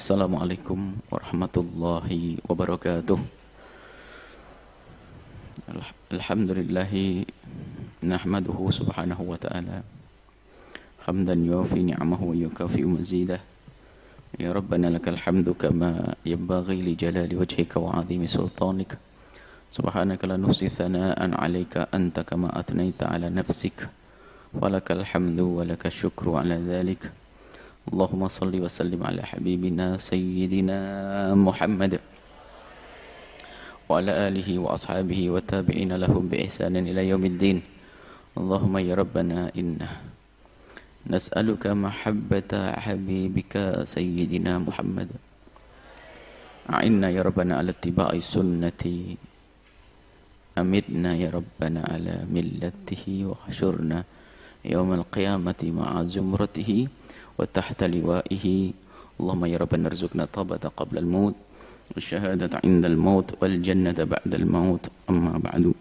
Assalamualaikum warahmatullahi wabarakatuh. Alhamdulillahi nahmaduhu subhanahu wa ta'ala hamdan yuafi ni'amahu wa yukafi'u mazidah. Ya Rabbana lakal hamdu kama yanbaghi li jalali wajhika wa 'azimi sultanika. Subhanaka la nuhsi thana'an 'alaika anta kama athnayta 'ala nafsika. Walakal hamdu wa lakal syukru 'ala dhalik. Allahumma salli wa sallim ala habibina sayyidina Muhammad wa ala alihi wa ashabihi wa tabi'ina lahum bi ihsanin ila yaumiddin. Allahumma ya Rabbana inna nas'aluka mahabbata habibika sayyidina Muhammad. A'inna ya Rabbana ala ittiba'i sunnati. Amitna ya Rabbana ala millatihi wa khashurna yawmal qiyamati ma'a zumratihi wa tahta liwa'ihi. Allahumma ya Rabbana arzuqna tabata qabla al-maut wa syahadata 'inda al-maut wal jannata ba'da al-maut. Amma ba'du.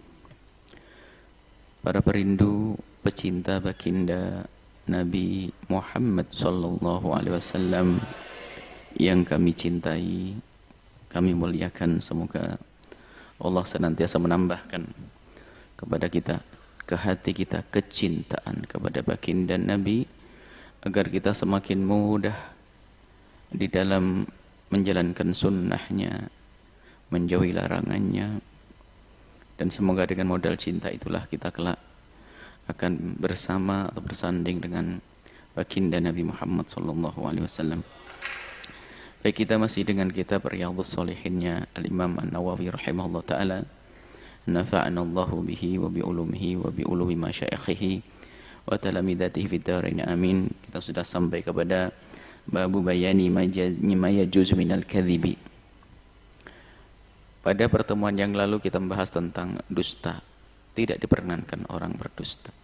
Para perindu pecinta baginda Nabi Muhammad sallallahu alaihi wasallam yang kami cintai, kami muliakan, semoga Allah senantiasa menambahkan kepada kita, ke hati kita, kecintaan kepada baginda Nabi, agar kita semakin mudah di dalam menjalankan sunnahnya, menjauhi larangannya, dan semoga dengan modal cinta itulah kita kelak akan bersama atau bersanding dengan baginda Nabi Muhammad SAW. Baik, kita masih dengan kitab Riyadhus Shalihinnya Al-Imam An-Nawawi rahimahullah ta'ala. Nafa'ana Allahu bihi wa bi ulumihi wa bi ulumi masyaikhihi wa talamidatihi fid dharain amin. Kita sudah sampai kepada babu bayani ma yajuz minal kadhibi. Pada pertemuan yang lalu kita membahas tentang dusta. Tidak diperkenankan orang berdusta.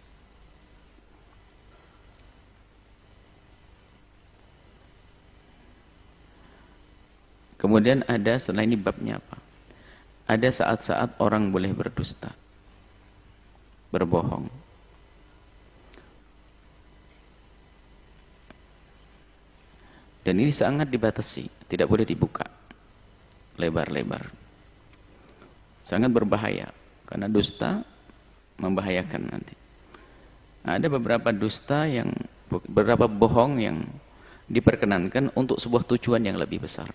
Kemudian ada, setelah ini babnya apa? Ada saat-saat orang boleh berdusta, berbohong. Dan ini sangat dibatasi, tidak boleh dibuka lebar-lebar. Sangat berbahaya, karena dusta membahayakan nanti. Ada beberapa dusta yang, beberapa bohong yang diperkenankan untuk sebuah tujuan yang lebih besar,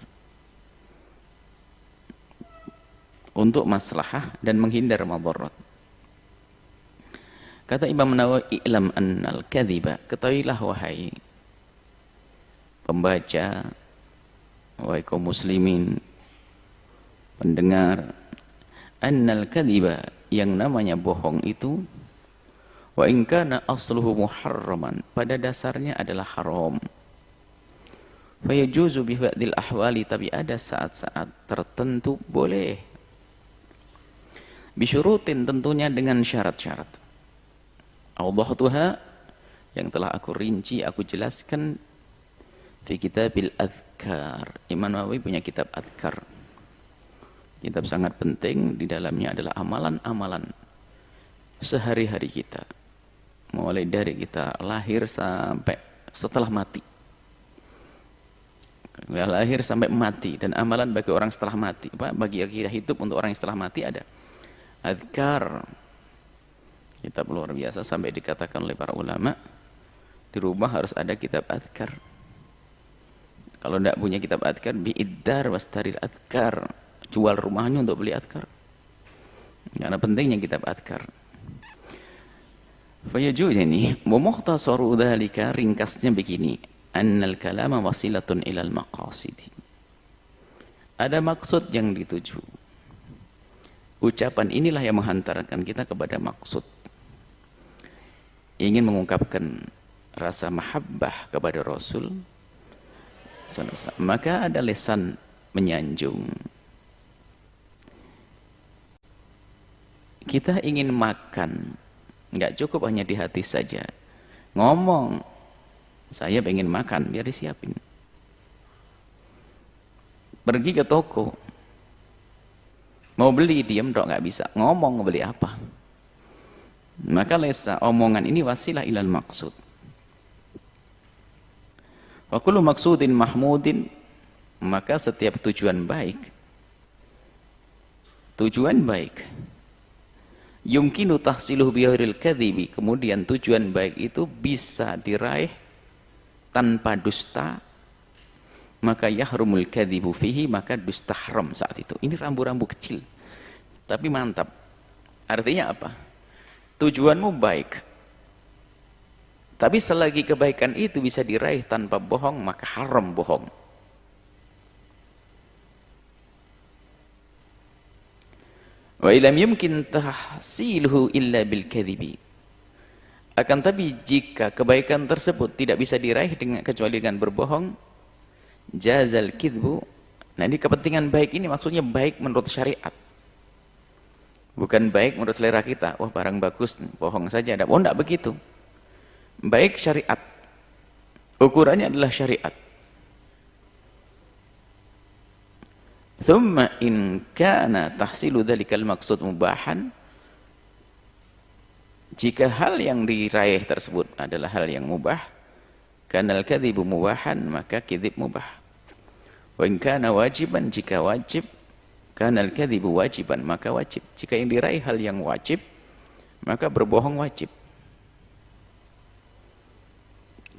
untuk maslahah dan menghindar madarat. Kata Imam Nawawi, "I'lam annal kadhiba," ketahuilah wahai pembaca, wahai kaum muslimin, pendengar, annal kadhiba, yang namanya bohong itu, wa in kana asluhu muharraman, pada dasarnya adalah haram. Fa yajuzu bi ba'dil ahwali, tapi ada saat-saat tertentu boleh. Bisyurutin, tentunya dengan syarat-syarat. Awdahtuha, yang telah aku rinci, aku jelaskan fi kitabil adhkar. Imam Nawawi punya kitab adhkar, kitab sangat penting. Di dalamnya adalah amalan-amalan sehari-hari kita, mulai dari kita lahir sampai setelah mati, lahir sampai mati, dan amalan bagi orang setelah mati. Bagi kita hidup, untuk orang yang setelah mati ada adhkar. Kitab luar biasa, sampai dikatakan oleh para ulama, di rumah harus ada kitab adhkar. Kalau tidak punya kitab adhkar, bi'iddar wastaril adhkar, jual rumahnya untuk beli adhkar, karena pentingnya kitab adhkar. Fayajuz, ini mukhtasaru dzalika, ringkasnya begini, annal kalama wasilatun ilal maqasidi, ada maksud yang dituju. Ucapan inilah yang menghantarkan kita kepada maksud. Ingin mengungkapkan rasa mahabbah kepada Rasul, maka ada lisan menyanjung. Kita ingin makan, nggak cukup hanya di hati saja. Ngomong, saya ingin makan, biar disiapin. Pergi ke toko, mau beli, diam dok, nggak bisa. Ngomong, beli apa? Maka lesa, omongan ini wasilah ilal maksud. Wa kullu maksudin mahmudin, maka setiap tujuan baik yumkinu tahsiluhu bighairil kadhibi, kemudian tujuan baik itu bisa diraih tanpa dusta, maka yahrumul kadhibu fihi, maka dusta haram saat itu. Ini rambu-rambu kecil tapi mantap. Artinya apa? Tujuanmu baik, tapi selagi kebaikan itu bisa diraih tanpa bohong, maka haram bohong. Wa ilam yumkin tahsiluhu illa bil kadhibi, akan tapi jika kebaikan tersebut tidak bisa diraih kecuali dengan berbohong, jazal kidbu. Nah, ini kepentingan baik ini maksudnya baik menurut syariat, bukan baik menurut selera kita. Wah, barang bagus, bohong saja. Oh, tidak begitu. Baik syariat, ukurannya adalah syariat. Thumma in kana tahsilu dzalikal maqsud mubahan, jika hal yang diraih tersebut adalah hal yang mubah, kanal kadhibu mubahan, maka kadzib mubah. Wa in kana wajiban, jika wajib, kanal kadhibu wajiban, maka wajib. Jika yang diraih hal yang wajib, maka berbohong wajib.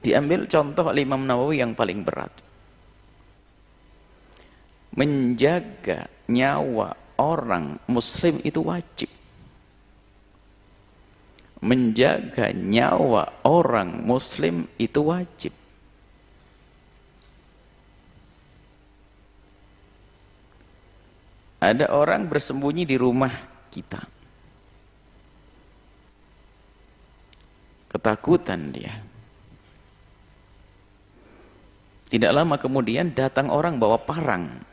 Diambil contoh oleh Imam Nawawi yang paling berat. Menjaga nyawa orang muslim itu wajib. Menjaga nyawa orang muslim itu wajib. Ada orang bersembunyi di rumah kita, ketakutan dia. Tidak lama kemudian datang orang bawa parang.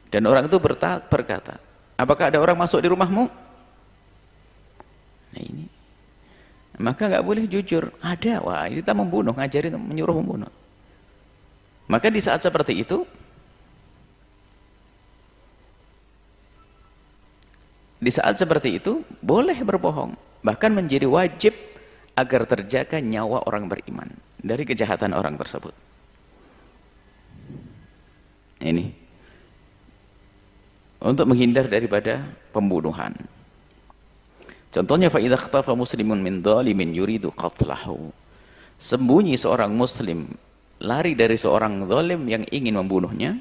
Dan orang itu berkata, apakah ada orang masuk di rumahmu? Nah ini, maka nggak boleh jujur. Ada, wah ini kita membunuh, ngajarin, menyuruh membunuh. Maka di saat seperti itu, boleh berbohong. Bahkan menjadi wajib agar terjaga nyawa orang beriman dari kejahatan orang tersebut. Ini untuk menghindar daripada pembunuhan. Contohnya, fa idza khatafa muslimun min dhalimin yuridu qatlahu, sembunyi seorang muslim lari dari seorang zalim yang ingin membunuhnya,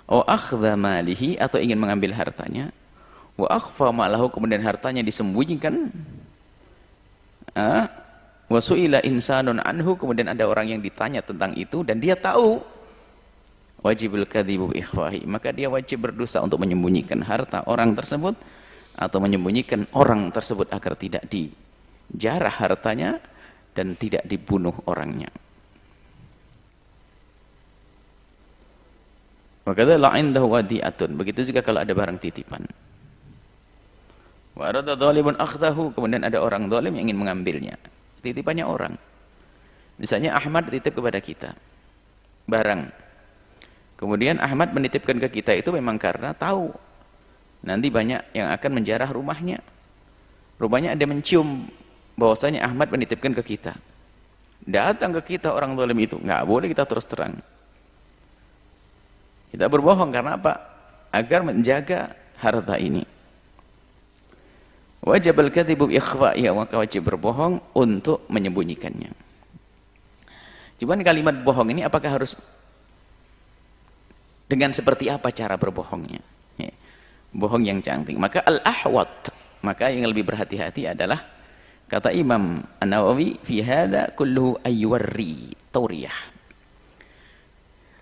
wa akhdha malihi, atau ingin mengambil hartanya, wa akhfa malahu, kemudian hartanya disembunyikan, wa su'ila insanun anhu, kemudian ada orang yang ditanya tentang itu dan dia tahu, wajibul kadhibu bi ikhfahi, maka dia wajib berdosa untuk menyembunyikan harta orang tersebut atau menyembunyikan orang tersebut agar tidak dijarah hartanya dan tidak dibunuh orangnya. Wa kadza la indahu wadi'atun, begitu juga kalau ada barang titipan. Wa arada dhalimun akhdahu, kemudian ada orang zalim yang ingin mengambilnya. Titipannya orang. Misalnya Ahmad titip kepada kita barang. Kemudian Ahmad menitipkan ke kita itu memang karena tahu nanti banyak yang akan menjarah rumahnya. Rupanya ada mencium bahwasanya Ahmad menitipkan ke kita. Datang ke kita orang zalim itu, nggak boleh kita terus terang. Kita berbohong karena apa? Agar menjaga harta ini. Wajib al-kadhibu bi ikhfa'i, maka wajib berbohong untuk menyembunyikannya. Cuman kalimat bohong ini apakah harus dengan seperti apa cara berbohongnya? Ya. Bohong yang cantik. Maka al-ahwat, maka yang lebih berhati-hati adalah kata Imam An-Nawawi, fi hadza kulluhu aywarri tauriyah.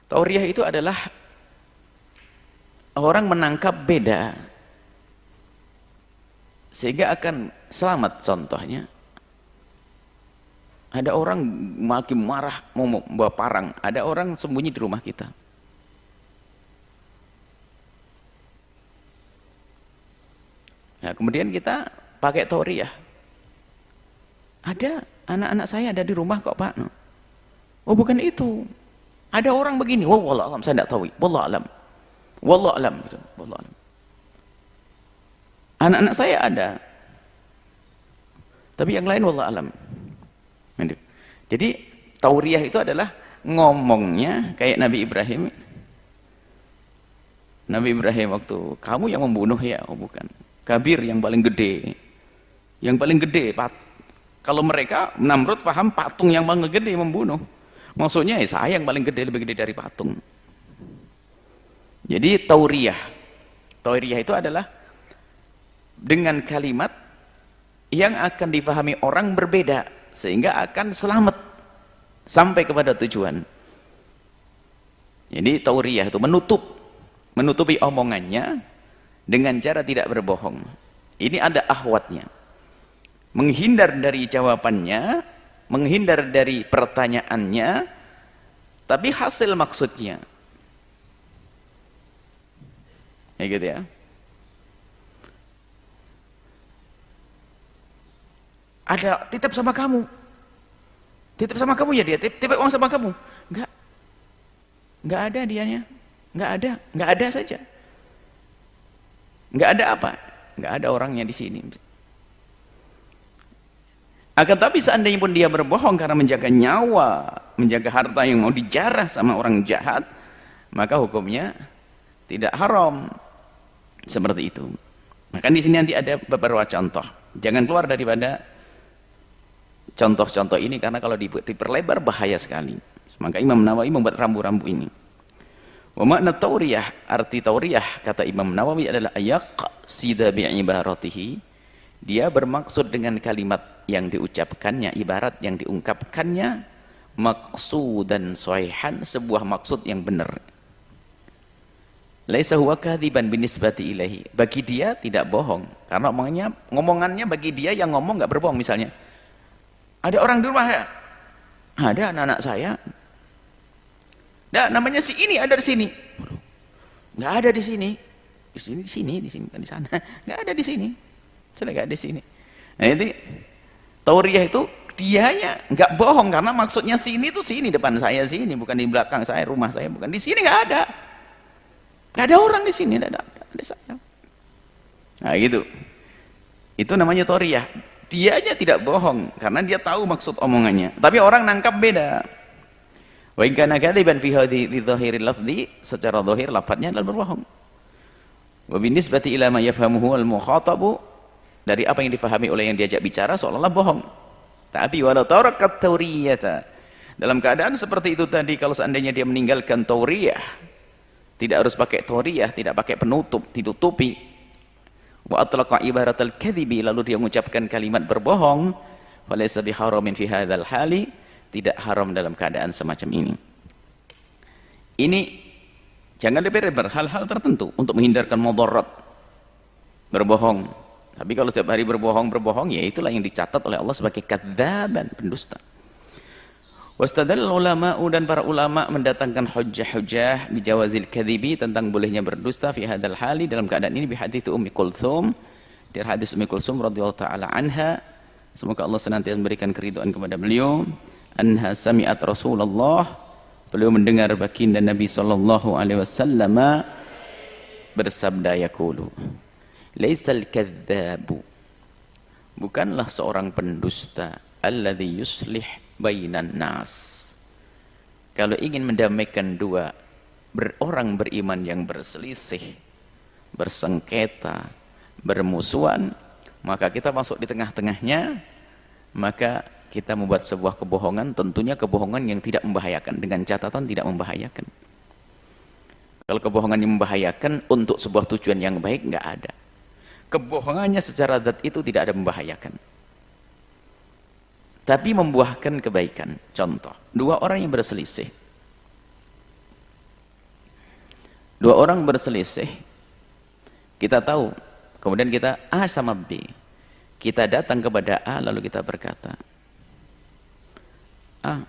Tauriyah itu adalah orang menangkap beda sehingga akan selamat. Contohnya, ada orang makin marah mau membawa parang, ada orang sembunyi di rumah kita. Nah, kemudian kita pakai tauriyah. Ada anak-anak saya ada di rumah kok, Pak. Oh, bukan itu. Ada orang begini. Oh, wallah alam, saya tidak tahu. Wallah alam. Wallah alam gitu. Wallah alam. Anak-anak saya ada. Tapi yang lain wallah alam. Jadi tauriyah itu adalah ngomongnya kayak Nabi Ibrahim. Nabi Ibrahim waktu, kamu yang membunuh ya? Oh bukan, Kabir yang paling gede, kalau mereka Namrud paham patung yang paling gede membunuh, maksudnya ya saya yang paling gede, lebih gede dari patung. Jadi tauriyah itu adalah dengan kalimat yang akan difahami orang berbeda sehingga akan selamat sampai kepada tujuan. Jadi tauriyah itu menutupi omongannya dengan cara tidak berbohong. Ini ada ahwatnya, menghindar dari jawabannya, menghindar dari pertanyaannya, tapi hasil maksudnya ya gitu ya. Ada titip sama kamu ya, dia titip uang sama kamu, enggak ada dianya, enggak ada saja, enggak ada apa, enggak ada orangnya di sini. Akan tapi seandainya pun dia berbohong karena menjaga nyawa, menjaga harta yang mau dijarah sama orang jahat, maka hukumnya tidak haram seperti itu. Maka di sini nanti ada beberapa contoh. Jangan keluar daripada contoh-contoh ini karena kalau diperlebar bahaya sekali. Maka Imam Nawawi membuat rambu-rambu ini. Wa makna tauriyah, arti tauriyah kata Imam Nawawi adalah ayaqsida bi'ibaratihi, dia bermaksud dengan kalimat yang diucapkannya, ibarat yang diungkapkannya, maqsudan sahihan, sebuah maksud yang benar. Laisa huwa kadziban binisbati ilaihi, bagi dia tidak bohong karena ngomongannya bagi dia yang ngomong enggak berbohong. Misalnya ada orang di rumah, ada anak-anak saya, nah namanya si ini ada di sini, nggak ada di sini, di sini kan di sana, nggak ada di sini, sudah nggak ada di sini. Nah ini tauriyah itu dianya nggak bohong karena maksudnya sini tuh sini, depan saya sini, bukan di belakang saya, rumah saya bukan di sini, nggak ada orang di sini, ada saya. Nah gitu, itu namanya tauriyah. Dianya tidak bohong karena dia tahu maksud omongannya, tapi orang nangkap beda. Wa in kana kadiban fi hadhihi dhahiril lafzi, secara zahir lafadznya adalah berbohong. Wa binisbati ila ma yafhamuhu al mukhatabu, dari apa yang difahami oleh yang diajak bicara seolah-olah bohong. Tapi walau tarakat tauriyata, dalam keadaan seperti itu tadi, kalau seandainya dia meninggalkan tauriyah, tidak harus pakai tauriyah, tidak pakai penutup, ditutupi, wa atlaqa ibaratal kadhibi, lalu dia mengucapkan kalimat berbohong, falaysa biharamin fi hadzal hali, tidak haram dalam keadaan semacam ini. Ini jangan diperlebar hal-hal tertentu untuk menghindarkan mudarat berbohong. Tapi kalau setiap hari berbohong, ya itulah yang dicatat oleh Allah sebagai kadzaban, pendusta. Wastadallal ulama'u, dan para ulama mendatangkan hujjah-hujjah bijawazil kadhibi, tentang bolehnya berdusta fi hadzal hali, dalam keadaan ini, bi hadits Ummi Kulthum, dari hadis Ummi Kulthum radhiyallahu taala anha, semoga Allah senantiasa memberikan keridhaan kepada beliau, anha sami'at Rasulullah, beliau mendengar baginda Nabi sallallahu alaihi wasallam bersabda, yaqulu laisal kadzdzabu, bukanlah seorang pendusta, alladzi yuslih bainan nas, kalau ingin mendamaikan dua orang beriman yang berselisih, bersengketa, bermusuhan, maka kita masuk di tengah-tengahnya, maka kita membuat sebuah kebohongan, tentunya kebohongan yang tidak membahayakan, dengan catatan tidak membahayakan. Kalau kebohongan yang membahayakan untuk sebuah tujuan yang baik, nggak ada. Kebohongannya secara zat itu tidak ada membahayakan, tapi membuahkan kebaikan. Contoh, dua orang yang berselisih, kita tahu, kemudian kita A sama B, kita datang kepada A lalu kita berkata, A,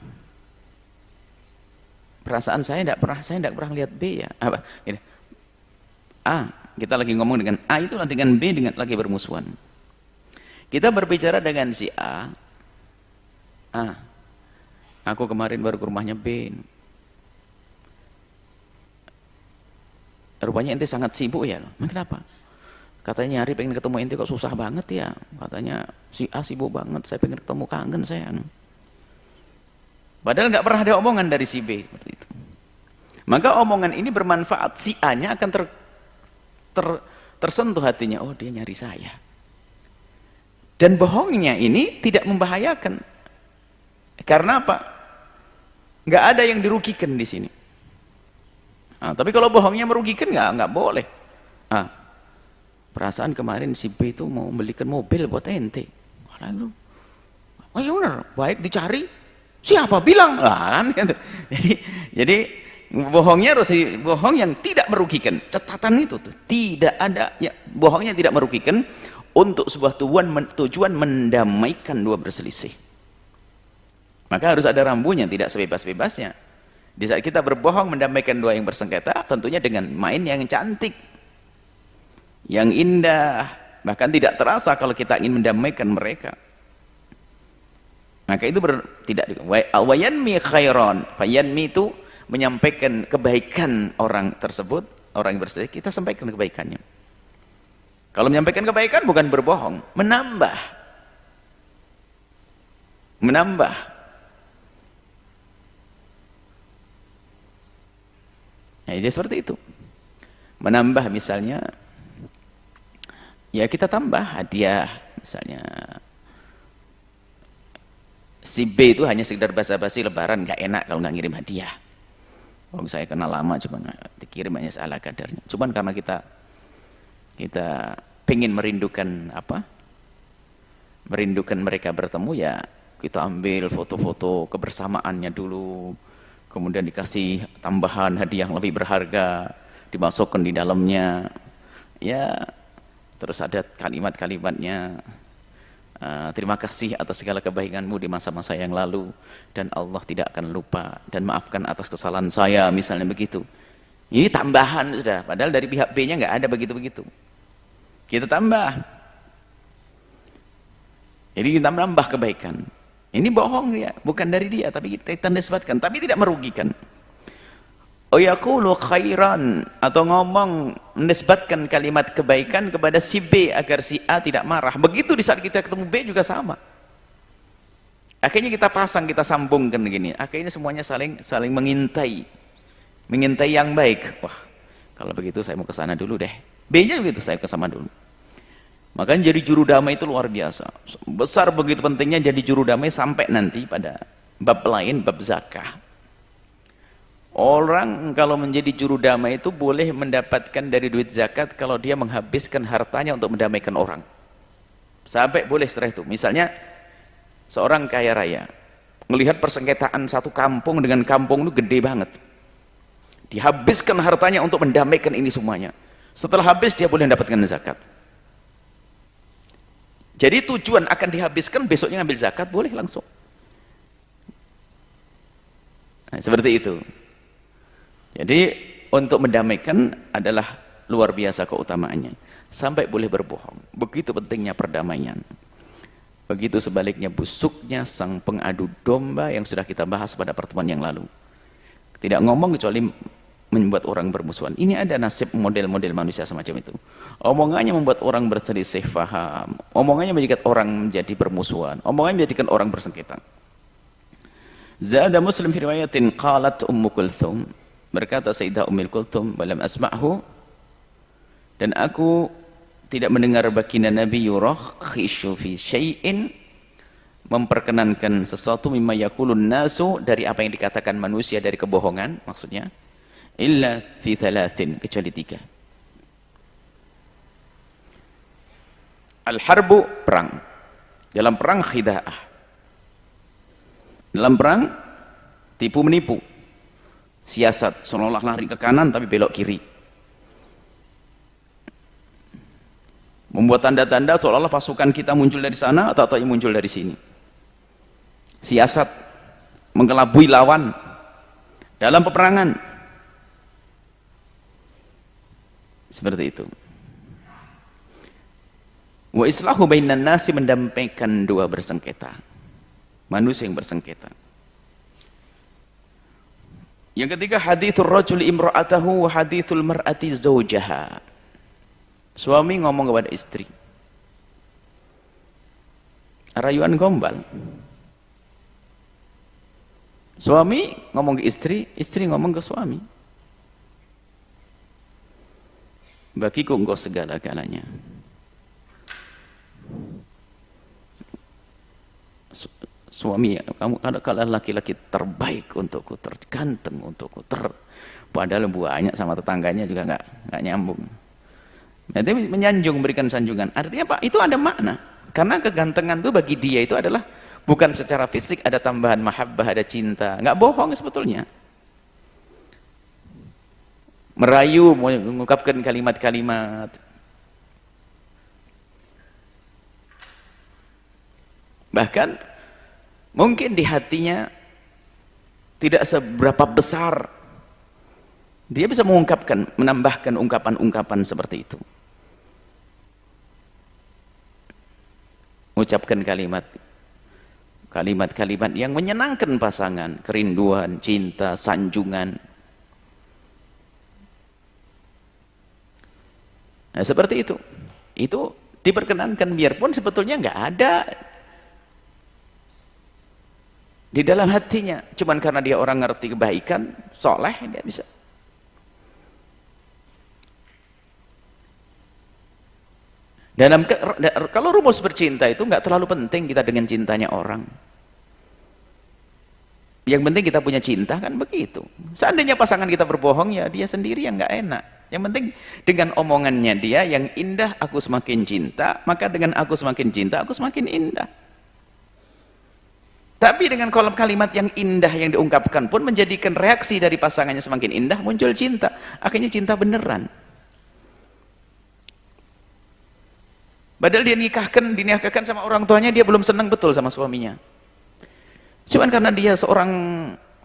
perasaan saya tidak pernah lihat B ya. Apa? A, kita lagi ngomong dengan A, itulah dengan B lagi bermusuhan. Kita berbicara dengan si A, aku kemarin baru ke rumahnya B, rupanya ente sangat sibuk ya. Kenapa? Katanya nyari pengen ketemu ente kok susah banget ya. Katanya si A sibuk banget, saya pengen ketemu, kangen saya. Padahal nggak pernah ada omongan dari si B seperti itu. Maka omongan ini bermanfaat, si A-nya akan tersentuh hatinya, oh dia nyari saya. Dan bohongnya ini tidak membahayakan. Karena apa? Nggak ada yang dirugikan di sini. Nah, tapi kalau bohongnya merugikan nggak boleh. Ah, perasaan kemarin si B itu mau belikan mobil buat ente. Lalu, oh iya benar, baik dicari. Siapa bilang? Lah kan gitu. Jadi bohongnya harus bohong yang tidak merugikan. Catatan itu tuh tidak ada ya, bohongnya tidak merugikan untuk sebuah tujuan mendamaikan dua berselisih. Maka harus ada rambunya, tidak sebebas-bebasnya. Di saat kita berbohong mendamaikan dua yang bersengketa, tentunya dengan main yang cantik, yang indah, bahkan tidak terasa kalau kita ingin mendamaikan mereka. Maka itu tidak wayanmi khairan, fayanmi itu menyampaikan kebaikan orang tersebut, orang yang berselisih, kita sampaikan kebaikannya. Kalau menyampaikan kebaikan bukan berbohong, menambah. Nah, jadi seperti itu. Menambah misalnya, ya kita tambah hadiah, misalnya si B itu hanya sekedar basa-basi lebaran, nggak enak kalau nggak ngirim hadiah. Kalau saya kenal lama, cuman dikirim hanya salah kadarnya. Cuman karena kita pengen merindukan apa? Merindukan mereka bertemu, ya kita ambil foto-foto kebersamaannya dulu. Kemudian dikasih tambahan hadiah yang lebih berharga, dimasukkan di dalamnya, ya terus ada kalimat-kalimatnya, terima kasih atas segala kebaikanmu di masa-masa yang lalu, dan Allah tidak akan lupa, dan maafkan atas kesalahan saya, misalnya begitu. Ini tambahan sudah, padahal dari pihak B-nya nggak ada begitu-begitu. Kita tambah, jadi kita menambah kebaikan. Ini bohong ya, bukan dari dia, tapi kita nisbatkan, tapi tidak merugikan. Oh yaqulu khairan, atau ngomong menisbatkan kalimat kebaikan kepada si B agar si A tidak marah. Begitu di saat kita ketemu B juga sama. Akhirnya kita pasang, kita sambungkan begini. Akhirnya semuanya saling mengintai yang baik. Wah, kalau begitu saya mau ke sana dulu deh. B-nya begitu, saya ke sana dulu. Makanya jadi juru damai itu luar biasa. Besar begitu pentingnya jadi juru damai sampai nanti pada bab lain, bab zakah. Orang kalau menjadi juru damai itu boleh mendapatkan dari duit zakat kalau dia menghabiskan hartanya untuk mendamaikan orang. Sampai boleh setelah itu. Misalnya seorang kaya raya melihat persengketaan satu kampung dengan kampung itu gede banget. Dihabiskan hartanya untuk mendamaikan ini semuanya. Setelah habis dia boleh mendapatkan zakat. Jadi tujuan akan dihabiskan, besoknya ngambil zakat boleh langsung. Nah, seperti itu. Jadi untuk mendamaikan adalah luar biasa keutamaannya. Sampai boleh berbohong. Begitu pentingnya perdamaian. Begitu sebaliknya busuknya sang pengadu domba yang sudah kita bahas pada pertemuan yang lalu. Tidak ngomong kecuali membuat orang bermusuhan. Ini ada nasib model-model manusia semacam itu. Omongannya membuat orang berselisih faham. Omongannya menjadikan orang menjadi bermusuhan. Omongannya menjadikan orang bersengketa. Zada Muslim fi riwayatin qalat Ummu Kulthum, berkata Sayyidah Ummul Kulthum, "Walam asma'hu," dan aku tidak mendengar baginda Nabi yurakhishu fi syai'in, memperkenankan sesuatu mimma yaqulun nasu, dari apa yang dikatakan manusia dari kebohongan, maksudnya illa fi thalathin, kecuali 3. Al-harbu, perang. Dalam perang khida'ah. Dalam perang tipu menipu. Siasat, seolah-olah lari ke kanan tapi belok kiri. Membuat tanda-tanda seolah-olah pasukan kita muncul dari sana atau yang muncul dari sini. Siasat, mengelabui lawan dalam peperangan. Seperti itu. Wa islahu bainan nasi, mendamaikan dua bersengketa, manusia yang bersengketa. Yang ketiga, hadithur rajuli imra'atahu wa hadithul mar'ati zawjaha. Suami ngomong kepada istri, rayuan gombal. Suami ngomong ke istri, istri ngomong ke suami. Bagiku engkau segala-galanya. Suami, kamu kalau laki-laki terbaik untukku, terganteng untukku, padahal banyak sama tetangganya juga nggak nyambung. Nanti menyanjung, berikan sanjungan. Artinya apa? Itu ada makna. Karena kegantengan itu bagi dia itu adalah bukan secara fisik, ada tambahan mahabbah, ada cinta. Nggak bohong sebetulnya. Merayu, mengungkapkan kalimat-kalimat. Bahkan mungkin di hatinya tidak seberapa besar, dia bisa mengungkapkan, menambahkan ungkapan-ungkapan seperti itu. Ucapkan kalimat-kalimat yang menyenangkan pasangan, kerinduan, cinta, sanjungan. Nah, seperti itu. Itu diperkenankan biarpun sebetulnya nggak ada di dalam hatinya. Cuman karena dia orang ngerti kebaikan, soleh, dia bisa. Kalau rumus bercinta itu nggak terlalu penting kita dengan cintanya orang. Yang penting kita punya cinta, kan begitu. Seandainya pasangan kita berbohong, ya dia sendiri yang nggak enak. Yang penting dengan omongannya dia yang indah, aku semakin cinta, maka dengan aku semakin cinta, aku semakin indah. Tapi dengan kalimat yang indah yang diungkapkan pun menjadikan reaksi dari pasangannya semakin indah, muncul cinta. Akhirnya cinta beneran. Padahal dia dinikahkan sama orang tuanya, dia belum senang betul sama suaminya. Cuman karena dia seorang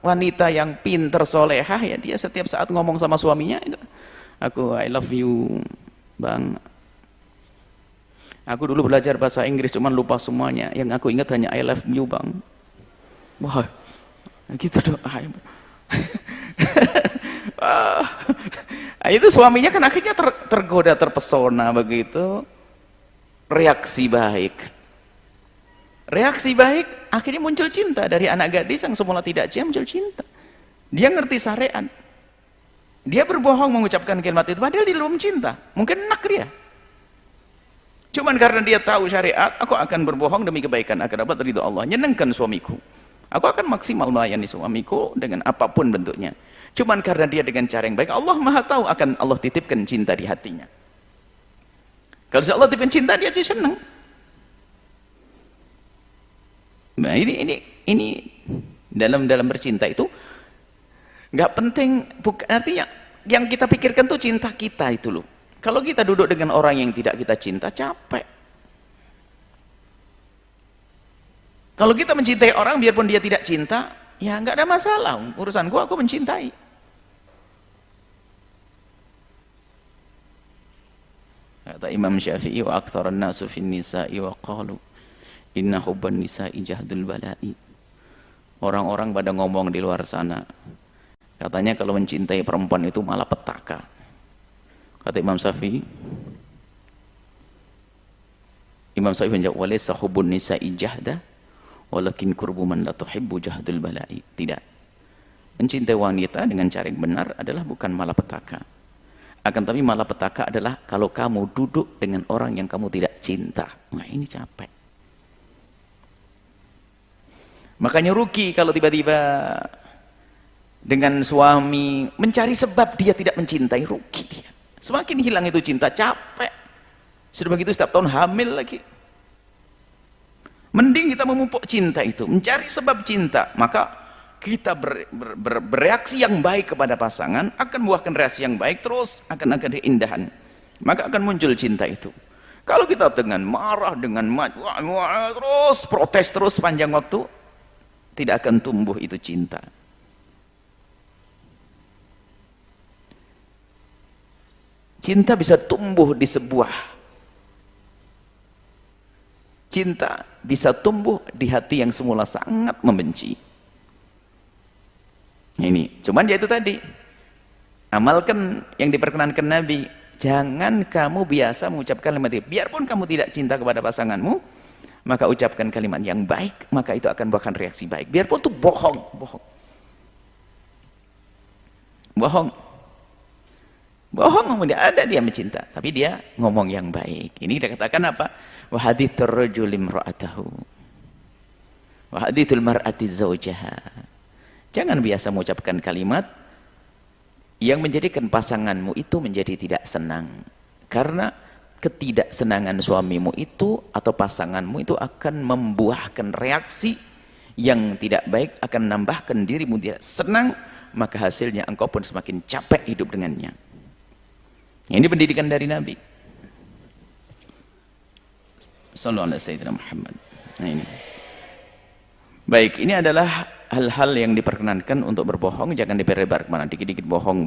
wanita yang pinter, solehah, ya dia setiap saat ngomong sama suaminya, I love you, bang. Aku dulu belajar bahasa Inggris, cuman lupa semuanya. Yang aku ingat hanya I love you, bang. Wah, gitu dong. Itu suaminya kan akhirnya tergoda, terpesona begitu. Reaksi baik akhirnya muncul cinta dari anak gadis yang semula tidak cinta, muncul cinta. Dia ngerti syariat, dia berbohong mengucapkan kalimat itu padahal dia belum cinta, mungkin enak dia, cuman karena dia tahu syariat, aku akan berbohong demi kebaikan agar dapat ridho Allah, nyenengkan suamiku, aku akan maksimal melayani suamiku dengan apapun bentuknya. Cuman karena dia dengan cara yang baik, Allah maha tahu, akan Allah titipkan cinta di hatinya. Kalau Allah titipkan cinta, dia senang. Nah, ini dalam bercinta itu nggak penting, artinya yang kita pikirkan tuh cinta kita itu loh. Kalau kita duduk dengan orang yang tidak kita cinta, capek. Kalau kita mencintai orang biarpun dia tidak cinta, ya nggak ada masalah, urusanku, aku mencintai. Kata Imam Syafi'i, wa aktsaran nasu fin nisa'i wa qalu inna hubban nisa'i jahdul bala'i. Orang-orang pada ngomong di luar sana, katanya kalau mencintai perempuan itu malah petaka. Kata Imam Syafi'i menjawab, walaysa hubbun nisa'i jahda walakin qurbu man la tuhibbu jahdul bala'i. Tidak, mencintai wanita dengan cara yang benar adalah bukan malapetaka. Akan tapi malapetaka adalah kalau kamu duduk dengan orang yang kamu tidak cinta. Nah, ini capek. Makanya rugi kalau tiba-tiba dengan suami mencari sebab dia tidak mencintai, rugi dia. Semakin hilang itu cinta, capek. Sudah begitu setiap tahun hamil lagi. Mending kita memupuk cinta itu, mencari sebab cinta, maka kita bereaksi yang baik kepada pasangan, akan membuahkan reaksi yang baik, terus akan ada keindahan, maka akan muncul cinta itu. Kalau kita dengan marah, dengan terus protes terus panjang waktu, tidak akan tumbuh itu cinta. Cinta bisa tumbuh di cinta bisa tumbuh di hati yang semula sangat membenci. Ini, cuman ya itu tadi, amalkan yang diperkenankan Nabi. Jangan kamu biasa mengucapkan kalimat itu. Biarpun kamu tidak cinta kepada pasanganmu, maka ucapkan kalimat yang baik, maka itu akan buahkan reaksi baik. Biarpun itu bohong. bohong. Bohong, tidak ada dia mencinta, tapi dia ngomong yang baik. Ini kita katakan apa? Wa hadithur rajuli imra'atahu. Wa hadithul mar'ati zawjaha. Jangan biasa mengucapkan kalimat yang menjadikan pasanganmu itu menjadi tidak senang. Karena ketidaksenangan suamimu itu atau pasanganmu itu akan membuahkan reaksi yang tidak baik, akan menambahkan dirimu tidak senang, maka hasilnya engkau pun semakin capek hidup dengannya. Ini pendidikan dari Nabi. Sallallahu alaihi wasallam Muhammad. Nah ini. Baik, ini adalah hal-hal yang diperkenankan untuk berbohong, jangan diperlebar kemana, dikit-dikit bohong.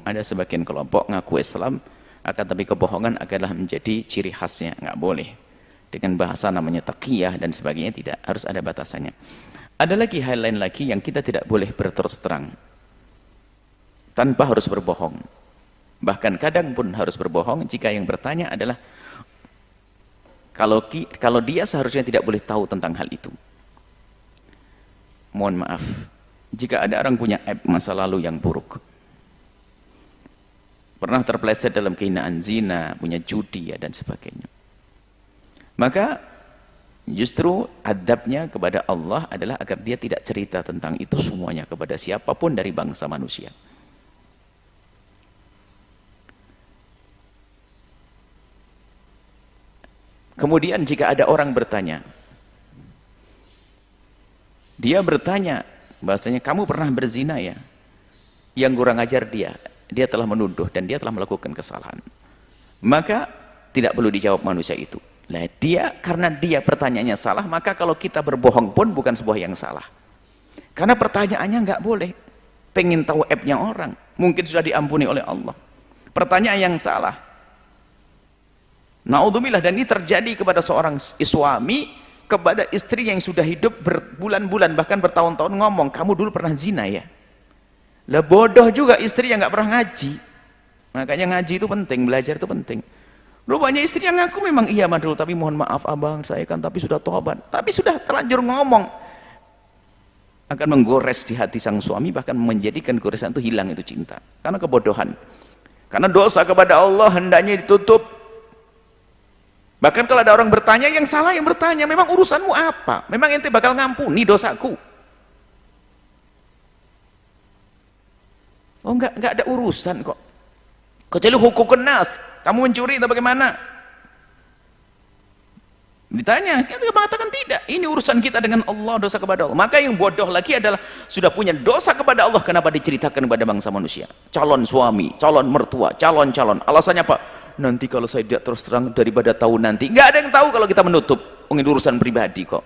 Ada sebagian kelompok ngaku Islam, akan tapi kebohongan adalah menjadi ciri khasnya, nggak boleh. Dengan bahasa namanya taqiyah dan sebagainya, tidak, harus ada batasannya. Ada lagi hal lain lagi yang kita tidak boleh berterus terang, tanpa harus berbohong. Bahkan kadang pun harus berbohong jika yang bertanya adalah kalau dia seharusnya tidak boleh tahu tentang hal itu. Mohon maaf, jika ada orang punya aib masa lalu yang buruk, pernah terpeleset dalam kehinaan zina, punya judi ya, dan sebagainya, maka justru adabnya kepada Allah adalah agar dia tidak cerita tentang itu semuanya kepada siapapun dari bangsa manusia. Kemudian jika ada orang bertanya, dia bertanya bahasanya kamu pernah berzina ya, yang kurang ajar dia telah menuduh dan dia telah melakukan kesalahan, maka tidak perlu dijawab manusia itu. Nah, karena dia pertanyaannya salah, maka kalau kita berbohong pun bukan sebuah yang salah, karena pertanyaannya nggak boleh. Pengen tahu aibnya orang, mungkin sudah diampuni oleh Allah, pertanyaan yang salah. Naudzubillah, dan ini terjadi kepada seorang suami kepada istri yang sudah hidup berbulan-bulan bahkan bertahun-tahun, ngomong kamu dulu pernah zina ya. Lah bodoh juga istri yang nggak pernah ngaji. Makanya ngaji itu penting, belajar itu penting. Rupanya istri yang ngaku memang iya madul, tapi mohon maaf abang, saya kan tapi sudah tobat, tapi sudah terlanjur ngomong, akan menggores di hati sang suami, bahkan menjadikan goresan itu hilang itu cinta, karena kebodohan, karena dosa kepada Allah hendaknya ditutup. Bahkan kalau ada orang bertanya, yang salah yang bertanya, memang urusanmu apa? Memang ente bakal ngampuni dosaku? Oh enggak ada urusan kok. Kecuali hukukun nas, kamu mencuri atau bagaimana? Ditanya, kita mengatakan tidak, ini urusan kita dengan Allah, dosa kepada Allah. Maka yang bodoh lagi adalah sudah punya dosa kepada Allah, kenapa diceritakan kepada bangsa manusia? Calon suami, calon mertua, calon, alasannya apa? Nanti kalau saya tidak terus terang, daripada tahu nanti. Nggak ada yang tahu kalau kita menutup. Ini urusan pribadi kok.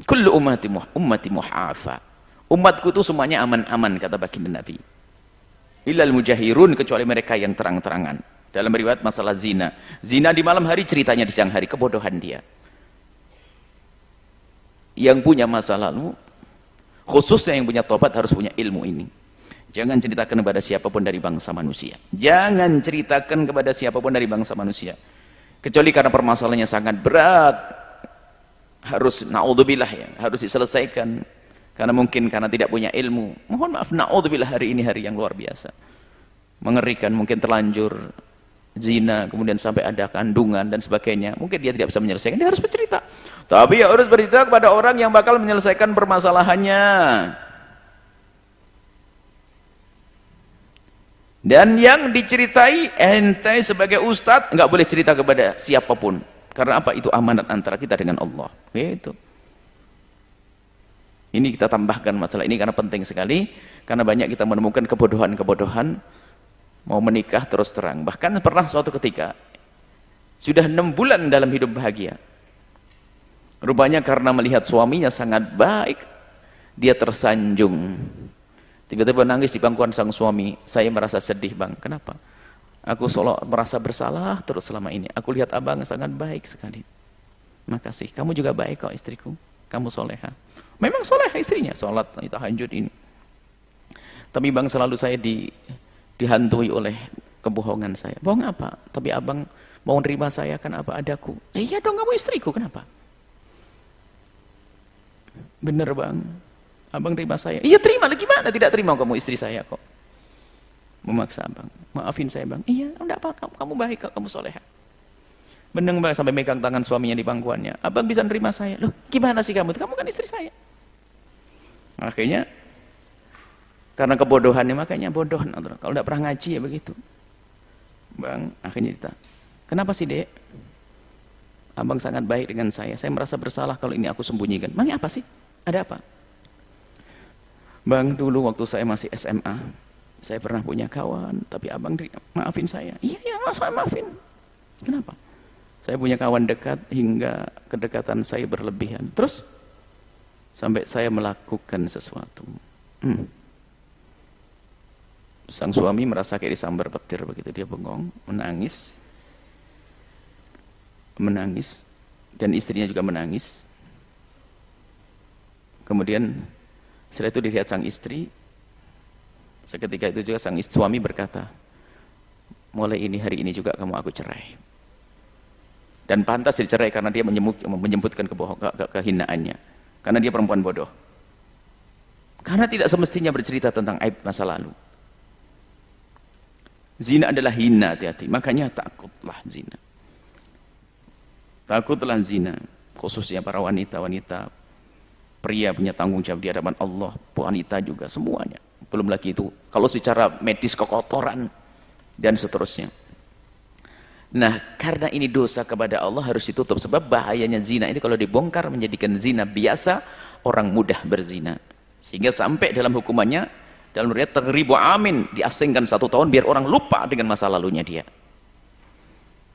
Kullu ummati muhafa. Umatku itu semuanya aman-aman, kata baginda Nabi. Illal mujahirun, kecuali mereka yang terang-terangan. Dalam riwayat masalah zina. Zina di malam hari, ceritanya di siang hari, kebodohan dia. Yang punya masa lalu, khususnya yang punya tobat, harus punya ilmu ini. Jangan ceritakan kepada siapapun dari bangsa manusia. Jangan ceritakan kepada siapapun dari bangsa manusia. Kecuali karena permasalahannya sangat berat. Harus naudzubillah ya, harus diselesaikan. Karena mungkin karena tidak punya ilmu. Mohon maaf, naudzubillah, hari ini hari yang luar biasa. Mengerikan, mungkin terlanjur zina, kemudian sampai ada kandungan dan sebagainya. Mungkin dia tidak bisa menyelesaikan, dia harus bercerita. Tapi ya harus bercerita kepada orang yang bakal menyelesaikan permasalahannya. Dan yang diceritai, ente sebagai ustadz nggak boleh cerita kepada siapapun, karena apa? Itu amanat antara kita dengan Allah. Itu. Ini kita tambahkan masalah ini karena penting sekali, karena banyak kita menemukan kebodohan-kebodohan, mau menikah terus terang. Bahkan pernah suatu ketika sudah 6 bulan dalam hidup bahagia, rupanya karena melihat suaminya sangat baik, dia tersanjung. Tiba-tiba nangis di pangkuan sang suami. Saya merasa sedih bang. Kenapa? Aku merasa bersalah terus selama ini. Aku lihat abang sangat baik sekali. Makasih. Kamu juga baik kok istriku. Kamu soleha. Memang soleha istrinya. Sholat, tahajud ini. Tapi bang, selalu saya dihantui oleh kebohongan saya. Bohong apa? Tapi abang mau nerima saya kan apa adaku. Iya dong, kamu istriku. Kenapa? Bener bang, abang terima saya. Iya terima, gimana tidak terima kamu istri saya kok. Memaksa abang, maafin saya bang. Iya, enggak apa, kamu baik kok, kamu soleha. Bener bang, sampai megang tangan suaminya di pangkuannya. Abang bisa nerima saya. Loh gimana sih kamu? Kamu kan istri saya. Akhirnya, karena kebodohannya makanya bodoh. Kalau enggak pernah ngaji ya begitu. Bang, akhirnya kita, kenapa sih dek? Abang sangat baik dengan saya merasa bersalah kalau ini aku sembunyikan. Makanya apa sih? Ada apa? Bang, dulu waktu saya masih SMA, saya pernah punya kawan, tapi abang maafin saya. Iya, saya maafin. Kenapa? Saya punya kawan dekat hingga kedekatan saya berlebihan. Terus, sampai saya melakukan sesuatu. Sang suami merasa kayak disambar petir begitu, dia bengong, menangis, dan istrinya juga menangis. Kemudian setelah itu dilihat sang istri, seketika itu juga sang suami berkata, mulai hari ini juga kamu aku cerai. Dan pantas dicerai karena dia menyebutkan kehinaannya, karena dia perempuan bodoh, karena tidak semestinya bercerita tentang aib masa lalu. Zina adalah hina, hati-hati. Makanya takutlah zina. Takutlah zina, khususnya para wanita-wanita. Pria punya tanggung jawab di hadapan Allah, wanita juga, semuanya. Belum lagi itu, kalau secara medis kekotoran, dan seterusnya. Nah, karena ini dosa kepada Allah harus ditutup. Sebab bahayanya zina ini kalau dibongkar menjadikan zina biasa, orang mudah berzina. Sehingga sampai dalam hukumannya, dalam riwayat taghribu amin, diasingkan 1 tahun biar orang lupa dengan masa lalunya dia.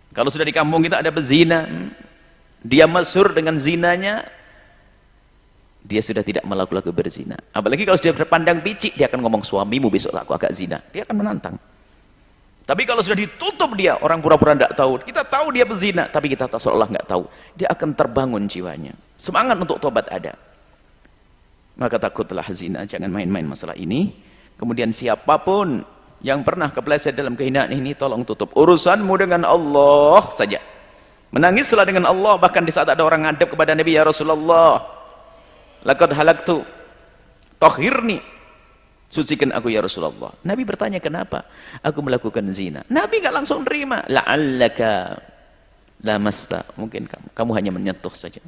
Kalau sudah di kampung kita ada pezina, dia masyhur dengan zinanya, dia sudah tidak melakukan berzina. Apalagi kalau sudah berpandang picik, dia akan ngomong suamimu besok aku agak zina. Dia akan menantang. Tapi kalau sudah ditutup dia, orang pura-pura tidak tahu. Kita tahu dia pezina, tapi kita seolah nggak tahu. Dia akan terbangun jiwanya. Semangat untuk tobat ada. Maka takutlah zina, jangan main-main masalah ini. Kemudian siapapun yang pernah kepleset dalam kehinaan ini, tolong tutup urusanmu dengan Allah saja. Menangislah dengan Allah, bahkan di saat ada orang ngadep kepada Nabi, ya Rasulullah, laqad halaktu tahhirni, sucikan aku ya Rasulullah. Nabi bertanya, kenapa? Aku melakukan zina. Nabi nggak langsung terima. La'allaka lamasta, mungkin kamu hanya menyentuh saja.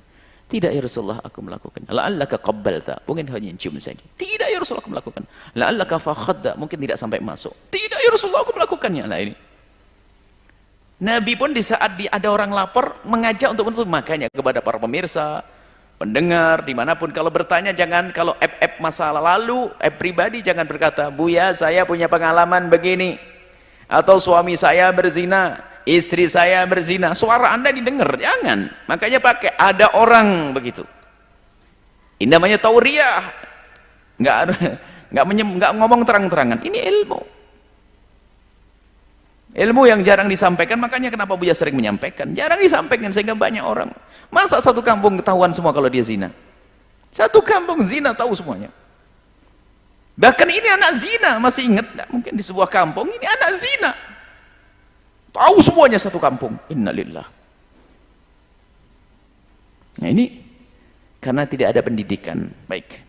Tidak ya Rasulullah, aku melakukannya. La'allaka qabbalta, mungkin hanya cium saja. Tidak ya Rasulullah, aku melakukan. La'allaka fakhadda, mungkin tidak sampai masuk. Tidak ya Rasulullah, aku melakukannya. Nah ini Nabi pun di saat ada orang lapor mengajak untuk menutup. Makanya kepada para pemirsa, pendengar dimanapun, kalau bertanya jangan, kalau masa lalu, pribadi, jangan berkata, Buya saya punya pengalaman begini, atau suami saya berzina, istri saya berzina. Suara anda didengar, jangan. Makanya pakai ada orang begitu. Ini namanya tauriah, nggak ngomong terang-terangan. Ini ilmu yang jarang disampaikan. Makanya kenapa Buya sering menyampaikan, jarang disampaikan sehingga banyak orang. Masa satu kampung ketahuan semua kalau dia zina? Satu kampung zina tahu semuanya. Bahkan ini anak zina, masih ingat nggak? Mungkin di sebuah kampung ini anak zina tahu semuanya satu kampung. Innalillah. Nah ini karena tidak ada pendidikan. Baik.